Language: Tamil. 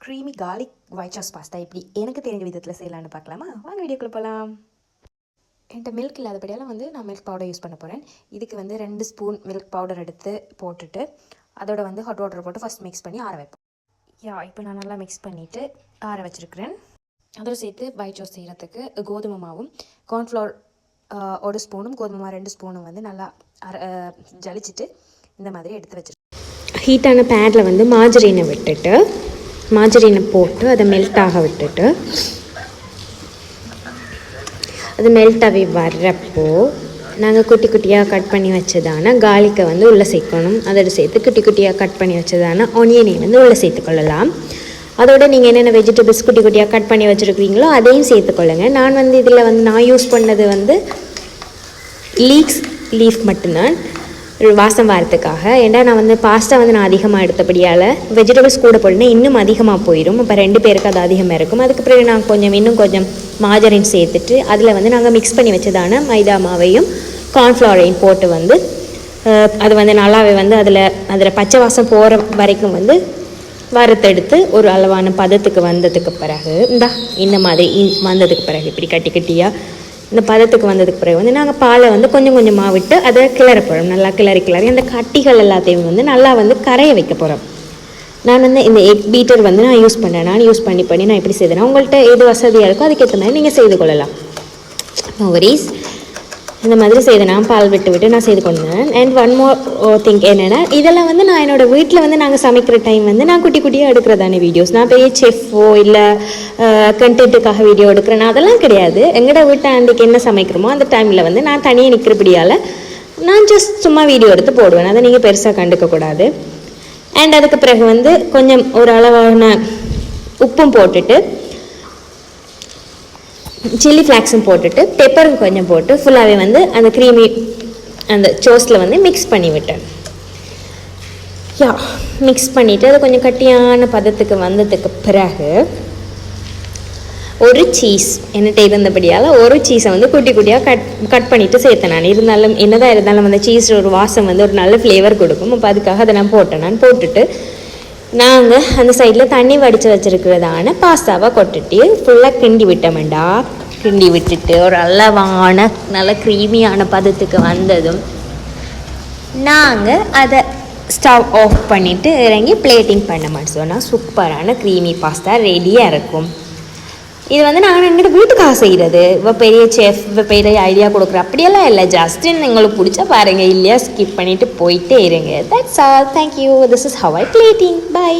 Creamy garlic white sauce pasta எப்படி எனக்கு தெரிஞ்ச விதத்தில் செய்யலான்னு பார்க்கலாமா? வாங்க வீடியோக்குள்ளே போகலாம். என்கிட்ட மில்க் இல்லாதபடியால் நான் மில்க் பவுடர் யூஸ் பண்ண போகிறேன். இதுக்கு 2 ஸ்பூன் மில்க் பவுடர் எடுத்து போட்டுட்டு அதோட ஹாட் வாட்டர் போட்டு ஃபஸ்ட் மிக்ஸ் பண்ணி ஆற வைப்போம். இப்போ நான் நல்லா மிக்ஸ் பண்ணிவிட்டு ஆற வச்சுருக்கிறேன். அதோடு சேர்த்து ஒயிட் சாஸ் செய்கிறதுக்கு கோதுமை மாவும் கார்ன்ஃப்ளவர் 1 ஸ்பூனும் கோதுமை மாவு 2 ஸ்பூனும் நல்லா ஜலிச்சிட்டு இந்த மாதிரி எடுத்து வச்சுருக்கேன். ஹீட்டான பேனில் மார்ஜரினை போட்டு அதை மெல்ட் ஆக விட்டுட்டு அது மெல்ட் ஆகி வர்றப்போ நாங்கள் குட்டி குட்டியாக கட் பண்ணி வச்சதான கார்லிக்கை உள்ளே சேர்க்கணும். அதோடு சேர்த்து குட்டி குட்டியாக கட் பண்ணி வச்சதான ஆனியனை உள்ளே சேர்த்துக்கொள்ளலாம். அதோடு நீங்கள் என்னென்ன வெஜிடபிள்ஸ் குட்டி குட்டியாக கட் பண்ணி வச்சுருக்கிறீங்களோ அதையும் சேர்த்துக்கொள்ளுங்க. நான் இதில் நான் யூஸ் பண்ணது லீஃப் மட்டும்தான் வாசம் வரத்துக்காக. ஏன்னா நான் பாஸ்தா நான் அதிகமாக எடுத்தபடியால் வெஜிடபிள்ஸ் கூட போட்டுனா இன்னும் அதிகமாக போயிடும். இப்போ 2 பேருக்கு அது அதிகமாக இருக்கும். அதுக்கு பிறகு நான் இன்னும் கொஞ்சம் மார்ஜரின் சேர்த்துட்டு அதில் நாங்கள் மிக்ஸ் பண்ணி வச்சதான மைதா மாவையும் கார்ன்ஃப்ளவரையும் போட்டு அது நல்லாவே அதில் பச்சை வாசம் போகிற வரைக்கும் வறுத்தெடுத்து ஒரு அளவான பதத்துக்கு வந்ததுக்கு பிறகு இந்த மாதிரி வந்ததுக்கு பிறகு இப்படி கட்டி கட்டியாக இந்த பதத்துக்கு வந்ததுக்கு பிறகு நாங்கள் பாலை கொஞ்சம் கொஞ்சமாக விட்டு அதை கிளற போகிறோம். நல்லா கிளறி அந்த கட்டிகள் எல்லாத்தையும் நல்லா கரைய வைக்க போகிறோம். நான் இந்த எக் பீட்டர் நான் யூஸ் பண்ணேன். நான் யூஸ் பண்ணி நான் எப்படி செய்தேன்னா உங்கள்கிட்ட எது வசதியாக இருக்கோ அதுக்கேற்ற மாதிரி நீங்கள் செய்து கொள்ளலாம். நோவரீஸ் இந்த மாதிரி செய்தேன். பால் விட்டு நான் செய்து கொண்டேன். அண்ட் ஒன் மோர் திங் என்னென்னா இதெல்லாம் நான் என்னோடய வீட்டில் நாங்கள் சமைக்கிற டைம் நான் குட்டி குட்டியாக எடுக்கிறதான வீடியோஸ். நான் பெரிய செஃப்போ இல்லை கண்டென்ட்டுக்காக வீடியோ எடுக்கிறேன் அதெல்லாம் கிடையாது. எங்களோட வீட்டை அன்றைக்கு என்ன சமைக்கிறோமோ அந்த டைமில் நான் தனியாக நிற்கிறபடியால் நான் ஜஸ்ட் சும்மா வீடியோ எடுத்து போடுவேன். அதை நீங்கள் பெருசாக கண்டுக்கக்கூடாது. அண்ட் அதுக்கு பிறகு கொஞ்சம் ஒரு அளவான உப்பும் போட்டுட்டு சில்லி ஃப்ளாக்ஸும் போட்டுட்டு பெப்பரும் கொஞ்சம் போட்டு ஃபுல்லாகவே அந்த க்ரீமி அந்த சோஸில் மிக்ஸ் பண்ணி விட்டேன். மிக்ஸ் பண்ணிவிட்டு அது கொஞ்சம் கட்டியான பதத்துக்கு வந்ததுக்கு பிறகு ஒரு சீஸ் என்கிட்ட இருந்தபடியால் ஒரு சீஸை குட்டி குட்டியாக கட் பண்ணிவிட்டு சேர்த்தேன். நான் இருந்தாலும் அந்த சீஸ் ஒரு வாசம் ஒரு நல்ல ஃப்ளேவர் கொடுக்கும். அப்போ அதுக்காக அதை நான் போட்டுட்டு நாங்கள் அந்த சைடில் தண்ணி வடித்து வச்சுருக்கிறதான பாஸ்தாவை கொட்டிட்டு ஃபுல்லாக கிண்டி விட்டுட்டு ஒரு அளவான நல்ல க்ரீமியான பதத்துக்கு வந்ததும் நாங்கள் அதை ஸ்டவ் ஆஃப் பண்ணிவிட்டு இறங்கி பிளேட்டிங் பண்ண மாட்டோம். சொன்னால் சூப்பரான க்ரீமி பாஸ்தா ரெடியாக இருக்கும். இது நாங்கள் எங்கிட்ட வீட்டுக்காக செய்கிறது. இப்போ பெரிய செஃப் பெரிய ஐடியா கொடுக்குற அப்படியெல்லாம் இல்லை. ஜஸ்ட் எங்களுக்கு பிடிச்சா பாருங்கள், இல்லையா ஸ்கிப் பண்ணிவிட்டு போயிட்டே இருங்க. That's all. Thank you. This is how I plating. By.